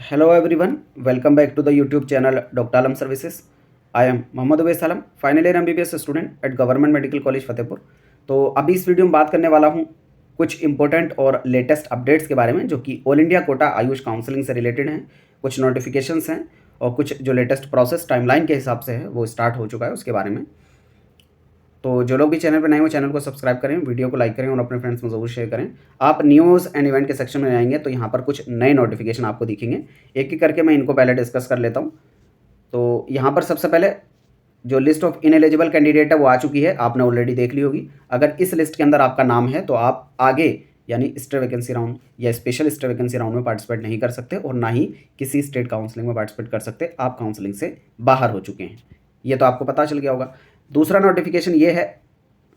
Hello everyone, welcome back to the YouTube channel Dr. Alam Services. I am Mohammad Uwais Alam, final year MBBS student at government medical college Fatehpur. तो अभी इस video में बात करने वाला हूँ कुछ इंपॉर्टेंट और लेटेस्ट अपडेट्स के बारे में जो कि all India quota Ayush counselling से रिलेटेड हैं। कुछ नोटिफिकेशंस हैं और कुछ जो लेटेस्ट प्रोसेस टाइमलाइन के हिसाब से है वो स्टार्ट हो चुका है उसके बारे में। तो जो लोग भी चैनल पर नए हो चैनल को सब्सक्राइब करें, वीडियो को लाइक करें और अपने फ्रेंड्स में ज़रूर शेयर करें। आप न्यूज़ एंड इवेंट के सेक्शन में आएंगे तो यहाँ पर कुछ नए नोटिफिकेशन आपको दिखेंगे। एक एक करके मैं इनको पहले डिस्कस कर लेता हूँ। तो यहाँ पर सबसे पहले जो लिस्ट ऑफ इनएलिजिबल कैंडिडेट है वो आ चुकी है, आपने ऑलरेडी देख ली होगी। अगर इस लिस्ट के अंदर आपका नाम है तो आप आगे यानी स्टेट वैकेंसी राउंड या स्पेशल स्टेट वैकेंसी राउंड में पार्टिसिपेट नहीं कर सकते और ना ही किसी स्टेट काउंसलिंग में पार्टिसिपेट कर सकते। आप काउंसलिंग से बाहर हो चुके हैं, ये तो आपको पता चल गया होगा। दूसरा नोटिफिकेशन ये है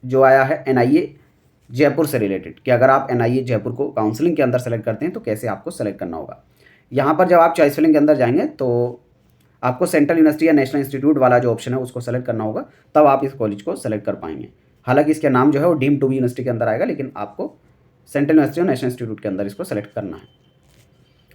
जो आया है NIA जयपुर से रिलेटेड कि अगर आप NIA जयपुर को काउंसलिंग के अंदर सेलेक्ट करते हैं तो कैसे आपको सेलेक्ट करना होगा। यहाँ पर जब आप चॉइस फिलिंग के अंदर जाएंगे तो आपको सेंट्रल यूनिवर्सिटी या नेशनल इंस्टीट्यूट वाला जो ऑप्शन है उसको सेलेक्ट करना होगा, तब आप इस कॉलेज को सेलेक्ट कर पाएंगे। हालांकि इसका नाम जो है वो डीम्ड टू बी यूनिवर्सिटी के अंदर आएगा, लेकिन आपको सेंट्रल यूनिवर्सिटी और नेशनल इंस्टीट्यूट के अंदर इसको सेलेक्ट करना है।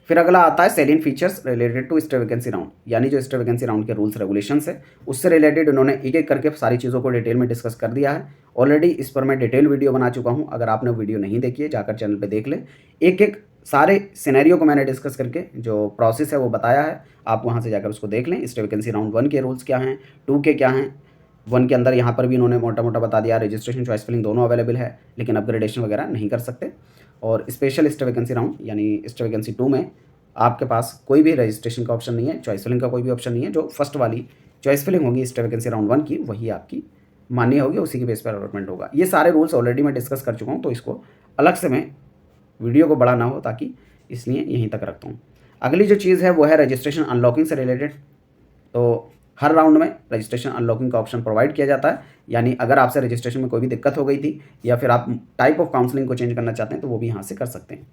फिर अगला आता है salient features related to state vacancy round, यानी जो स्टेट वैकेंसी राउंड के रूल्स रेगुलेशंस है उससे रिलेटेड उन्होंने एक एक करके सारी चीज़ों को डिटेल में डिस्कस कर दिया है। ऑलरेडी इस पर मैं डिटेल वीडियो बना चुका हूँ, अगर आपने वीडियो नहीं देखी है जाकर चैनल पर देख लें। एक एक सारे सिनेरियो को मैंने डिस्कस करके जो प्रोसेस है वो बताया है, आप वहाँ से जाकर उसको देख लें। स्टेट वैकेंसी राउंड 1 के रूल्स क्या हैं, 2 के क्या हैं। 1 के अंदर यहाँ पर भी उन्होंने मोटा मोटा बता दिया, रजिस्ट्रेशन चॉइस फिलिंग दोनों अवेलेबल है, लेकिन अपग्रेडेशन वगैरह नहीं कर सकते। और स्पेशल स्टेट वैकेंसी राउंड यानी स्टेट वैकेंसी 2 में आपके पास कोई भी रजिस्ट्रेशन का ऑप्शन नहीं है, चॉइस फिलिंग का कोई भी ऑप्शन नहीं है। जो फर्स्ट वाली चॉइस फिलिंग होगी स्टेट वैकेंसी राउंड 1 की, वही आपकी मान्य होगी, उसी के बेस पर अलॉटमेंट होगा। ये सारे रूल्स ऑलरेडी मैं डिस्कस कर चुका हूँ, तो इसको अलग से मैं वीडियो को बड़ा ना हो ताकि इसलिए यहीं तक रखता हूँ। अगली जो चीज़ है वो है रजिस्ट्रेशन अनलॉकिंग से रिलेटेड। तो हर राउंड में रजिस्ट्रेशन अनलॉकिंग का ऑप्शन प्रोवाइड किया जाता है, यानी अगर आपसे रजिस्ट्रेशन में कोई भी दिक्कत हो गई थी या फिर आप टाइप ऑफ काउंसलिंग को चेंज करना चाहते हैं तो वो भी यहाँ से कर सकते हैं।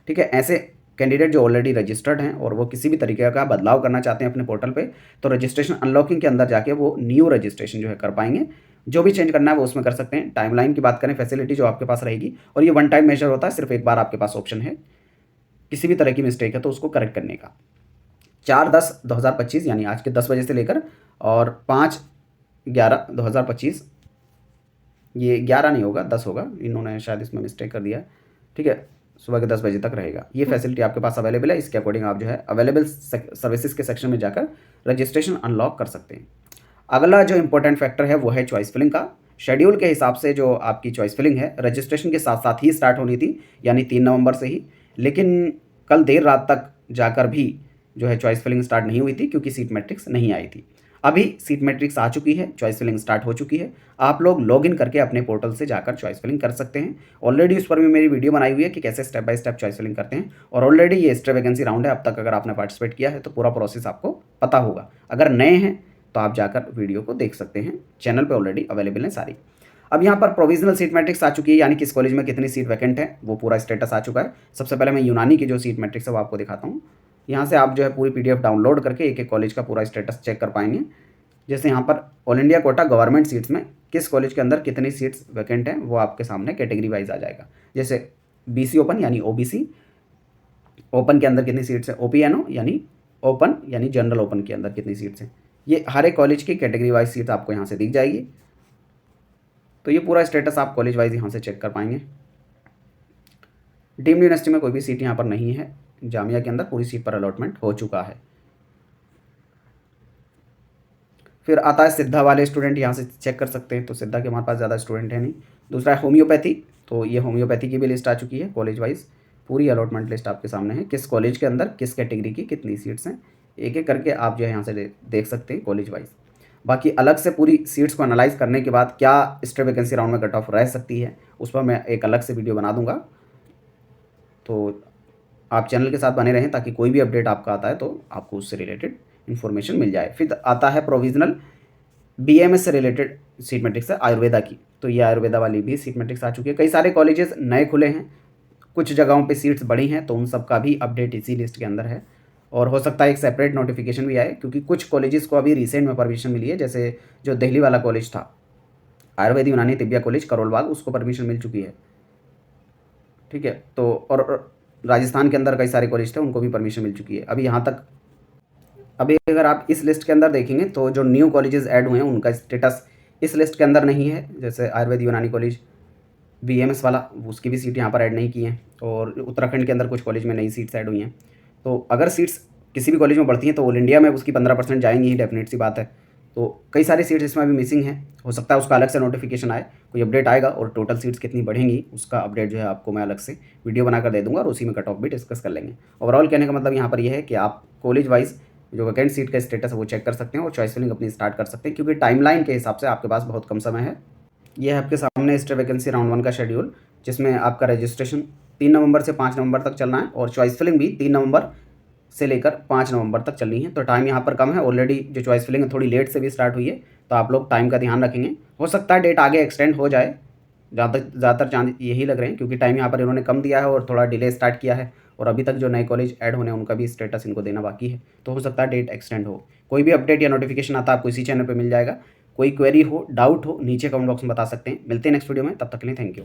ठीक है, ऐसे कैंडिडेट जो ऑलरेडी रजिस्टर्ड हैं और वो किसी भी तरीके का बदलाव करना चाहते हैं अपने पोर्टल पे, तो रजिस्ट्रेशन अनलॉकिंग के अंदर जाके वो न्यू रजिस्ट्रेशन जो है कर पाएंगे। जो भी चेंज करना है वो उसमें कर सकते हैं। टाइमलाइन की बात करें, फैसिलिटी जो आपके पास रहेगी, और ये वन टाइम मेजर होता है, सिर्फ एक बार आपके पास ऑप्शन है किसी भी तरह की मिस्टेक है तो उसको करेक्ट करने का। 4/10/2025 यानी आज के 10 बजे से लेकर और 5/11/2025, ये 11 नहीं होगा 10 होगा, इन्होंने शायद इसमें मिस्टेक कर दिया है। ठीक है, सुबह के 10 बजे तक रहेगा। ये फैसिलिटी आपके पास अवेलेबल है, इसके अकॉर्डिंग आप जो है अवेलेबल सर्विसेज के सेक्शन में जाकर रजिस्ट्रेशन अनलॉक कर सकते हैं। अगला जो इंपॉर्टेंट फैक्टर है वो है चॉइस फिलिंग का। शेड्यूल के हिसाब से जो आपकी चॉइस फिलिंग है रजिस्ट्रेशन के साथ साथ ही स्टार्ट होनी थी, यानी 3 नवंबर से ही, लेकिन कल देर रात तक जाकर भी जो है चॉइस फिलिंग स्टार्ट नहीं हुई थी क्योंकि सीट मैट्रिक्स नहीं आई थी। अभी सीट मैट्रिक्स आ चुकी है, चॉइस फिलिंग स्टार्ट हो चुकी है। आप लोग लॉगिन करके अपने पोर्टल से जाकर चॉइस फिलिंग कर सकते हैं। ऑलरेडी उस पर भी मेरी वीडियो बनाई हुई है कि कैसे step by step choice filling करते हैं, और ऑलरेडी ये स्टेट वैकेंसी राउंड है, अब तक अगर आपने पार्टिसिपेट किया है तो पूरा प्रोसेस आपको पता होगा। अगर नए हैं तो आप जाकर वीडियो को देख सकते हैं, चैनल पर ऑलरेडी अवेलेबल है सारी। अब यहाँ पर प्रोविजनल सीट मैट्रिक्स आ चुकी है, यानी किस कॉलेज में कितनी सीट वैकेंट है वो पूरा स्टेटस आ चुका है। सबसे पहले मैं यूनानी की जो सीट मैट्रिक्स है वो आपको दिखाता हूँ। यहाँ से आप जो है पूरी PDF डाउनलोड करके एक एक कॉलेज का पूरा स्टेटस चेक कर पाएंगे। जैसे यहाँ पर all India quota government seats में किस कॉलेज के अंदर कितनी सीट्स वैकेंट हैं वो आपके सामने कैटेगरी वाइज आ जाएगा। जैसे BC ओपन यानी OBC ओपन के अंदर कितनी सीट्स हैं, OPNO यानी ओपन यानी जनरल ओपन के अंदर कितनी सीट्स हैं, ये हर एक कॉलेज की कैटेगरी वाइज सीट्स आपको यहाँ से दिख जाएगी। तो ये पूरा स्टेटस आप कॉलेज वाइज यहाँ से चेक कर पाएंगे। डीम्ड यूनिवर्सिटी में कोई भी सीट यहाँ पर नहीं है, जामिया के अंदर पूरी सीट पर अलॉटमेंट हो चुका है। फिर आता है सिद्धा वाले स्टूडेंट, यहाँ से चेक कर सकते हैं, तो सिद्धा के हमारे पास ज़्यादा स्टूडेंट है नहीं। दूसरा है होम्योपैथी, तो ये होम्योपैथी की भी लिस्ट आ चुकी है कॉलेज वाइज, पूरी अलॉटमेंट लिस्ट आपके सामने है, किस कॉलेज के अंदर किस कैटेगरी की कितनी सीट्स हैं, एक एक करके आप जो है यहाँ से देख सकते हैं कॉलेज वाइज। बाकी अलग से पूरी सीट्स को एनालाइज करने के बाद क्या स्टेट वैकेंसी राउंड में कट ऑफ रह सकती है उस पर मैं एक अलग से वीडियो बना दूंगा, तो आप चैनल के साथ बने रहें ताकि कोई भी अपडेट आपका आता है तो आपको उससे रिलेटेड इन्फॉर्मेशन मिल जाए। फिर आता है प्रोविजनल BMS से रिलेटेड सीट मैट्रिक्स है आयुर्वेदा की, तो ये आयुर्वेदा वाली भी सीट मैट्रिक्स आ चुकी है। कई सारे कॉलेजेस नए खुले हैं, कुछ जगहों पे सीट्स बढ़ी हैं, तो उन सब का भी अपडेट इसी लिस्ट के अंदर है, और हो सकता है एक सेपरेट नोटिफिकेशन भी आए क्योंकि कुछ कॉलेजेस को अभी रिसेंट में परमिशन मिली है। जैसे जो दिल्ली वाला कॉलेज था आयुर्वेद यूनानी तिब्बिया कॉलेज करोल बाग, उसको परमिशन मिल चुकी है। ठीक है, तो और राजस्थान के अंदर कई सारे कॉलेज थे, उनको भी परमिशन मिल चुकी है अभी यहाँ तक। अभी अगर आप इस लिस्ट के अंदर देखेंगे तो जो न्यू कॉलेजेस ऐड हुए हैं उनका स्टेटस इस लिस्ट के अंदर नहीं है। जैसे आयुर्वेद यूनानी कॉलेज BAMS वाला, उसकी भी सीट यहाँ पर ऐड नहीं की हैं। और उत्तराखंड के अंदर कुछ कॉलेज में नई सीट्स ऐड हुई हैं। तो अगर सीट्स किसी भी कॉलेज में बढ़ती हैं तो ऑल इंडिया में उसकी 15% जाएंगी ही, डेफिनेट सी बात है। तो कई सारी सीट्स इसमें अभी मिसिंग हैं, हो सकता है उसका अलग से नोटिफिकेशन आए, कोई अपडेट आएगा और टोटल सीट्स कितनी बढ़ेंगी उसका अपडेट जो है आपको मैं अलग से वीडियो बनाकर दे दूंगा और उसी में कट ऑफ भी डिस्कस कर लेंगे। ओवरऑल कहने का मतलब यहाँ पर यह है कि आप कॉलेज वाइज जो वैकेंट सीट का स्टेटस है वो चेक कर सकते हैं और चॉइस फिलिंग अपनी स्टार्ट कर सकते हैं, क्योंकि टाइमलाइन के हिसाब से आपके पास बहुत कम समय है। ये है आपके सामने स्टे वैकेंसी राउंड 1 का शेड्यूल, जिसमें आपका रजिस्ट्रेशन 3 नवंबर से 5 नवंबर तक चलना है और चॉइस फिलिंग भी 3 नवंबर से लेकर 5 नवंबर तक चलनी है। तो टाइम यहाँ पर कम है, ऑलरेडी जो चॉइस फिलिंग है थोड़ी लेट से भी स्टार्ट हुई है, तो आप लोग टाइम का ध्यान रखेंगे। हो सकता है डेट आगे एक्सटेंड हो जाए, ज़्यादातर चांस यही लग रहे हैं, क्योंकि टाइम यहाँ पर इन्होंने कम दिया है और थोड़ा डिले स्टार्ट किया है और अभी तक जो नए कॉलेज ऐड होने हैं उनका भी स्टेटस इनको देना बाकी है। तो हो सकता है डेट एक्सटेंड हो। कोई भी अपडेट या नोटिफिकेशन आता है आपको इसी चैनल पर मिल जाएगा। कोई क्वेरी हो, डाउट हो, नीचे कमेंट बॉक्स में बता सकते हैं। मिलते हैं नेक्स्ट वीडियो में, तब तक के लिए थैंक यू।